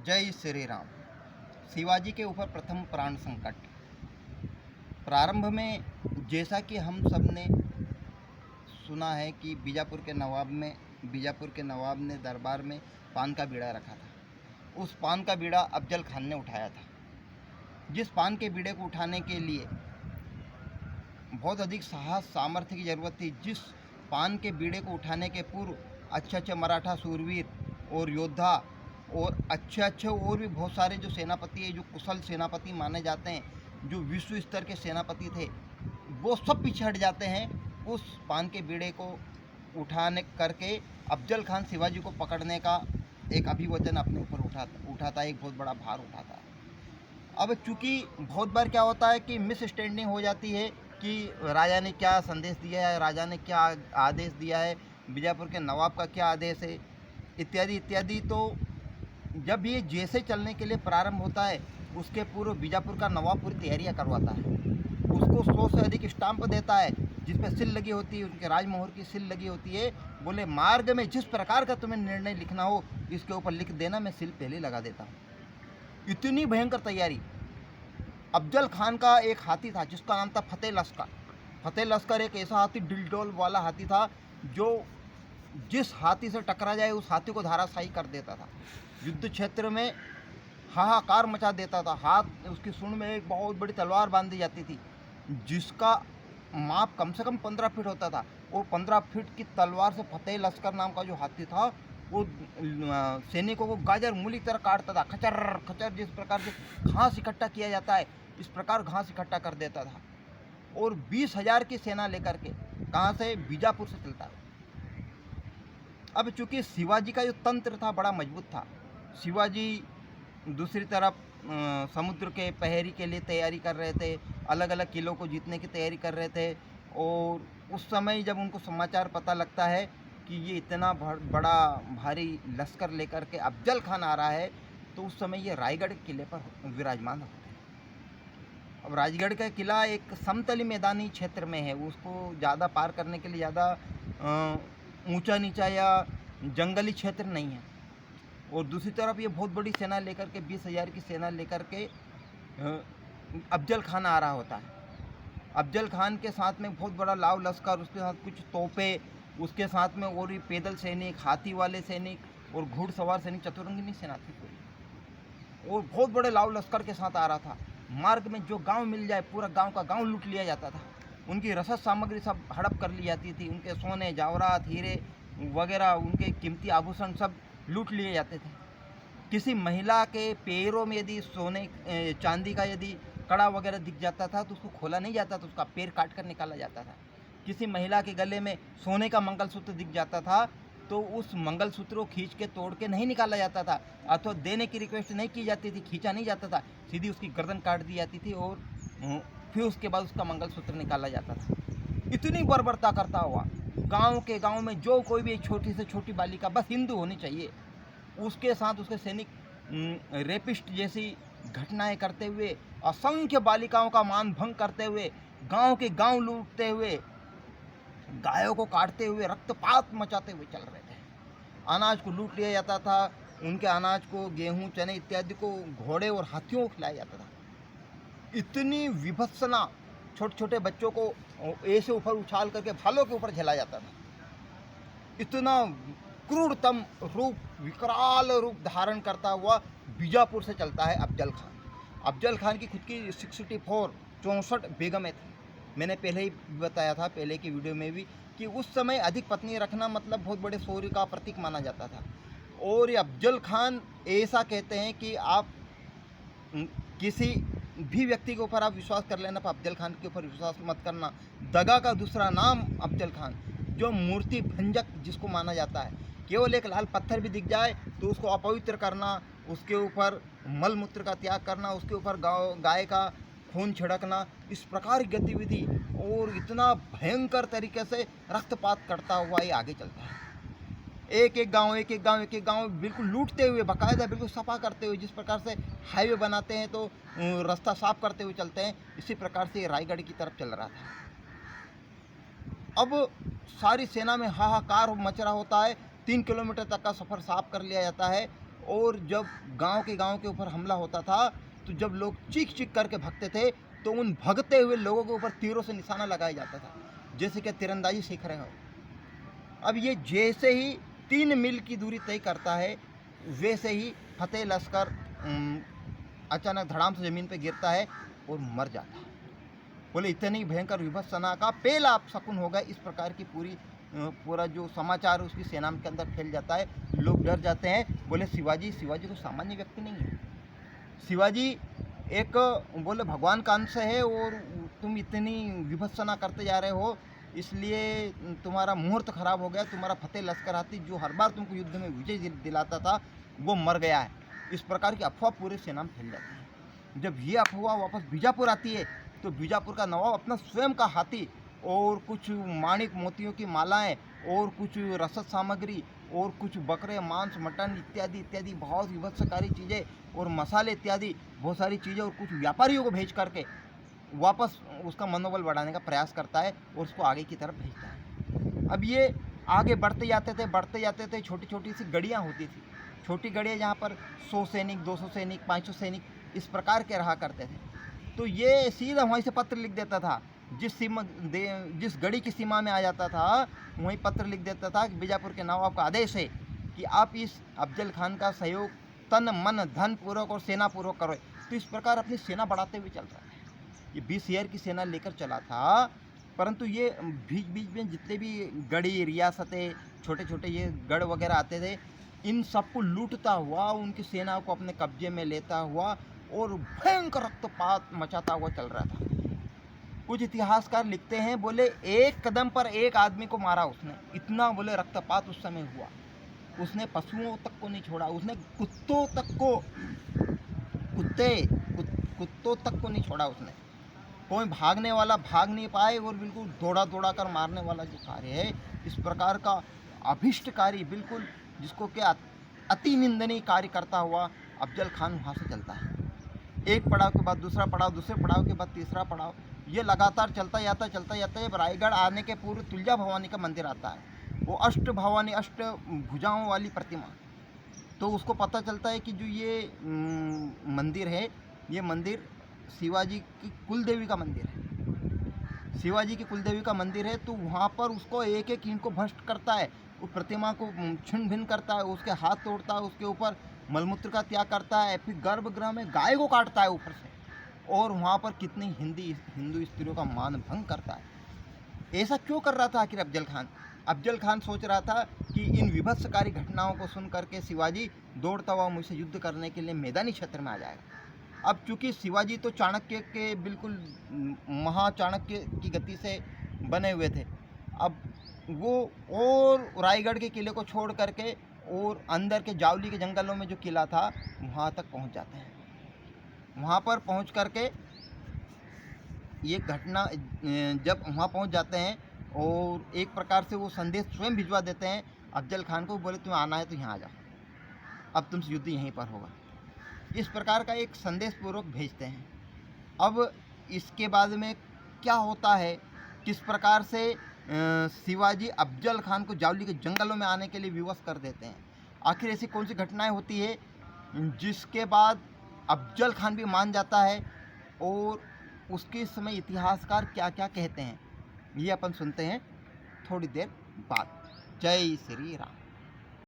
जय श्री राम। शिवाजी के ऊपर प्रथम प्राण संकट। प्रारंभ में जैसा कि हम सब ने सुना है कि बीजापुर के नवाब ने दरबार में पान का बीड़ा रखा था। उस पान का बीड़ा अफजल खान ने उठाया था। जिस पान के बीड़े को उठाने के लिए बहुत अधिक साहस सामर्थ्य की ज़रूरत थी, जिस पान के बीड़े को उठाने के पूर्व अच्छे अच्छे मराठा सूरवीर और योद्धा और अच्छे और भी बहुत सारे जो सेनापति हैं, जो कुशल सेनापति माने जाते हैं, जो विश्व स्तर के सेनापति थे, वो सब पीछे हट जाते हैं। उस पान के बीड़े को उठाने करके अफजल खान शिवाजी को पकड़ने का एक अभिवचन अपने ऊपर उठाता है, एक बहुत बड़ा भार उठाता है। अब चूँकि बहुत बार क्या होता है कि मिसअंडरस्टैंडिंग हो जाती है कि राजा ने क्या संदेश दिया है, राजा ने क्या आदेश दिया है, बीजापुर के नवाब का क्या आदेश है, इत्यादि इत्यादि। तो जब ये जैसे चलने के लिए प्रारंभ होता है, उसके पूर्व बीजापुर का नवाब पूरी तैयारियां करवाता है। उसको 100 से अधिक स्टाम्प देता है, जिस पर सिल लगी होती है, उनके राजमोहर की सिल लगी होती है। बोले मार्ग में जिस प्रकार का तुम्हें निर्णय लिखना हो, इसके ऊपर लिख देना, मैं सिल पहले लगा देता हूँ। इतनी भयंकर तैयारी। अफजल खान का एक हाथी था जिसका नाम था फतेह लश्कर। फतेह लश्कर एक ऐसा हाथी, डिलडोल वाला हाथी था, जो जिस हाथी से टकरा जाए उस हाथी को धाराशायी कर देता था। युद्ध क्षेत्र में हाहाकार मचा देता था। हाथ उसकी सूंड में एक बहुत बड़ी तलवार बांधी जाती थी, जिसका माप कम से कम 15 फीट होता था। और 15 फीट की तलवार से फतेह लश्कर नाम का जो हाथी था, वो सैनिकों को गाजर मूली की तरह काटता था। खचर खचर जिस प्रकार से घास इकट्ठा किया जाता है, इस प्रकार घास इकट्ठा कर देता था। और 20,000 की सेना लेकर के कहाँ से? बीजापुर से चलता है। अब चूंकि शिवाजी का जो तंत्र था बड़ा मजबूत था। शिवाजी दूसरी तरफ समुद्र के पहरी के लिए तैयारी कर रहे थे, अलग अलग किलों को जीतने की तैयारी कर रहे थे। और उस समय जब उनको समाचार पता लगता है कि ये इतना बड़ा भारी लश्कर लेकर के अफजल खान आ रहा है, तो उस समय ये रायगढ़ के किले पर विराजमान होते हैं। अब राजगढ़ का किला एक समतली मैदानी क्षेत्र में है, उसको ज़्यादा पार करने के लिए ज़्यादा ऊंचा नीचा या जंगली क्षेत्र नहीं है। और दूसरी तरफ ये बहुत बड़ी सेना लेकर के 20,000 की सेना लेकर के अफजल खान आ रहा होता है। अफजल खान के साथ में बहुत बड़ा लाव लश्कर, उसके साथ कुछ तोपें, उसके साथ में और भी पैदल सैनिक, हाथी वाले सैनिक और घुड़सवार सैनिक, चतुरंगिनी सेना थी पूरी। और बहुत बड़े लाव लश्कर के साथ आ रहा था। मार्ग में जो गांव मिल जाए पूरा गांव का गांव लूट लिया जाता था। उनकी रसद सामग्री सब हड़प कर ली जाती थी। उनके सोने जवाहरात हीरे वगैरह, उनके कीमती आभूषण सब लूट लिए जाते थे। किसी महिला के पैरों में यदि सोने चांदी का यदि कड़ा वगैरह दिख जाता था तो उसको खोला नहीं जाता था, उसका पैर काट कर निकाला जाता था। किसी महिला के गले में सोने का मंगलसूत्र दिख जाता था तो उस मंगलसूत्र को खींच के तोड़ के नहीं निकाला जाता था, अथवा देने की रिक्वेस्ट नहीं की जाती थी, खींचा नहीं जाता था, सीधी उसकी गर्दन काट दी जाती थी और फिर उसके बाद उसका मंगलसूत्र निकाला जाता था। इतनी बर्बरता करता हुआ गांव के गांव में जो कोई भी एक छोटी से छोटी बालिका, बस हिंदू होनी चाहिए, उसके साथ उसके सैनिक रेपिस्ट जैसी घटनाएं करते हुए, असंख्य बालिकाओं का मान भंग करते हुए, गांव के गांव लूटते हुए, गायों को काटते हुए, रक्तपात मचाते हुए चल रहे थे। अनाज को लूट लिया जाता था। उनके अनाज को, गेहूं चने इत्यादि को घोड़े और हाथियों को खिलाया जाता था। इतनी विभत्सना, छोटे छोटे बच्चों को ऐसे ऊपर उछाल करके भालों के ऊपर झेला जाता था। इतना क्रूरतम रूप, विकराल रूप धारण करता हुआ बीजापुर से चलता है अफजल खान। अफजल खान की खुद की 64 बेगमें थी। मैंने पहले ही बताया था, पहले की वीडियो में भी, कि उस समय अधिक पत्नी रखना मतलब बहुत बड़े शौर्य का प्रतीक माना जाता था। और ये अफजल खान ऐसा कहते हैं कि आप किसी भी व्यक्ति के ऊपर आप विश्वास कर लेना, पर अफजल खान के ऊपर विश्वास मत करना। दगा का दूसरा नाम अफजल खान, जो मूर्ति भंजक जिसको माना जाता है। केवल एक लाल पत्थर भी दिख जाए तो उसको अपवित्र करना, उसके ऊपर मल मूत्र का त्याग करना, उसके ऊपर गाय का खून छिड़कना, इस प्रकार की गतिविधि, और इतना भयंकर तरीके से रक्तपात करता हुआ ये आगे चलता है। एक एक गांव बिल्कुल लूटते हुए, बाकायदा बिल्कुल सफा करते हुए, जिस प्रकार से हाईवे बनाते हैं तो रास्ता साफ करते हुए चलते हैं, इसी प्रकार से रायगढ़ की तरफ चल रहा था। अब सारी सेना में हाहाकार मच रहा होता है। 3 किलोमीटर तक का सफ़र साफ कर लिया जाता है और जब गांव के ऊपर हमला होता था तो जब लोग चीख चीख करके भागते थे तो उन भगते हुए लोगों के ऊपर तीरों से निशाना लगाया जाता था, जैसे कि तीरंदाजी सीख रहे हो। अब ये जैसे ही 3 मील की दूरी तय करता है, वैसे ही फतेह लश्कर अचानक धड़ाम से ज़मीन पे गिरता है और मर जाता है। बोले इतनी भयंकर विभत्सना का पहला शकुन होगा। इस प्रकार की पूरा जो समाचार उसकी सेना के अंदर फैल जाता है। लोग डर जाते हैं। बोले शिवाजी तो सामान्य व्यक्ति नहीं है, शिवाजी एक बोले भगवान का अंश है और तुम इतनी विभत्सना करते जा रहे हो, इसलिए तुम्हारा मुहूर्त खराब हो गया। तुम्हारा फतेह लश्कर हाथी जो हर बार तुमको युद्ध में विजय दिलाता था वो मर गया है। इस प्रकार की अफवाह पूरे सेना में फैल जाती है। जब ये अफवाह वापस बीजापुर आती है तो बीजापुर का नवाब अपना स्वयं का हाथी और कुछ माणिक मोतियों की मालाएं और कुछ रसद सामग्री और कुछ बकरे मांस मटन इत्यादि इत्यादि बहुत विभत्सकारी चीज़ें और मसाले इत्यादि बहुत सारी चीज़ें और कुछ व्यापारियों को भेज करके वापस उसका मनोबल बढ़ाने का प्रयास करता है और उसको आगे की तरफ भेजता है। अब ये आगे बढ़ते जाते थे। छोटी छोटी सी गड़ियाँ होती थी, छोटी गड़ियाँ जहाँ पर 100 सैनिक 200 सैनिक 500 सैनिक इस प्रकार के रहा करते थे। तो ये सीधा वहीं से पत्र लिख देता था, जिस गड़ी की सीमा में आ जाता था वहीं पत्र लिख देता था कि बीजापुर के नवाब का आदेश है कि आप इस अफजल खान का सहयोग तन मन धन पूर्वक और सेना पूर्वक करो। तो इस प्रकार अपनी सेना बढ़ाते हुए चल रहा है। ये 20,000 की सेना लेकर चला था, परंतु ये बीच बीच में जितने भी गढ़ी रियासतें छोटे छोटे ये गढ़ वगैरह आते थे, इन सबको लूटता हुआ उनकी सेना को अपने कब्जे में लेता हुआ और भयंकर रक्तपात मचाता हुआ चल रहा था। कुछ इतिहासकार लिखते हैं, बोले एक कदम पर एक आदमी को मारा उसने, इतना बोले रक्तपात उस समय हुआ। उसने पशुओं तक को नहीं छोड़ा, उसने कुत्तों तक को कुत्तों तक को नहीं छोड़ा उसने। कोई भागने वाला भाग नहीं पाए और बिल्कुल दौड़ा कर मारने वाला जो कार्य है, इस प्रकार का अभिष्टकारी बिल्कुल जिसको क्या अति निंदनीय कार्य करता हुआ अफजल खान वहाँ से चलता है। एक पड़ाव के बाद दूसरा पड़ाव, दूसरे पड़ाव के बाद तीसरा पड़ाव, ये लगातार चलता जाता है। रायगढ़ आने के पूर्व तुलजा भवानी का मंदिर आता है, वो अष्ट भुजाओं वाली प्रतिमा। तो उसको पता चलता है कि जो ये मंदिर है, ये मंदिर शिवाजी की कुलदेवी का मंदिर है, शिवाजी की कुलदेवी का मंदिर है। तो वहाँ पर उसको एक एक ईंट को भ्रष्ट करता है, उस प्रतिमा को छिन्न भिन्न करता है, उसके हाथ तोड़ता है, उसके ऊपर मलमूत्र का त्याग करता है, फिर गर्भगृह में गाय को काटता है ऊपर से, और वहाँ पर कितनी हिंदू स्त्रियों का मान भंग करता है। ऐसा क्यों कर रहा था आखिर अफजल खान? अफजल खान सोच रहा था कि इन विभत्सकारी घटनाओं को सुन करके शिवाजी दौड़ता हुआ मुझसे युद्ध करने के लिए मैदानी क्षेत्र में आ जाएगा। अब चूंकि शिवाजी तो चाणक्य के बिल्कुल महाचाणक्य की गति से बने हुए थे, अब वो और रायगढ़ के किले को छोड़ करके और अंदर के जावली के जंगलों में जो किला था वहाँ तक पहुँच जाते हैं। वहाँ पर पहुँच करके ये घटना जब वहाँ पहुँच जाते हैं और एक प्रकार से वो संदेश स्वयं भिजवा देते हैं अफजल खान को, बोले तुम्हें आना है तो यहाँ आ जाओ, अब तुमसे युद्ध यहीं पर होगा। इस प्रकार का एक संदेश पूर्वक भेजते हैं। अब इसके बाद में क्या होता है, किस प्रकार से शिवाजी अफजल खान को जावली के जंगलों में आने के लिए विवश कर देते हैं, आखिर ऐसी कौन सी घटनाएं होती है जिसके बाद अफजल खान भी मान जाता है, और उसके समय इतिहासकार क्या क्या कहते हैं, ये अपन सुनते हैं थोड़ी देर बाद। जय श्री राम।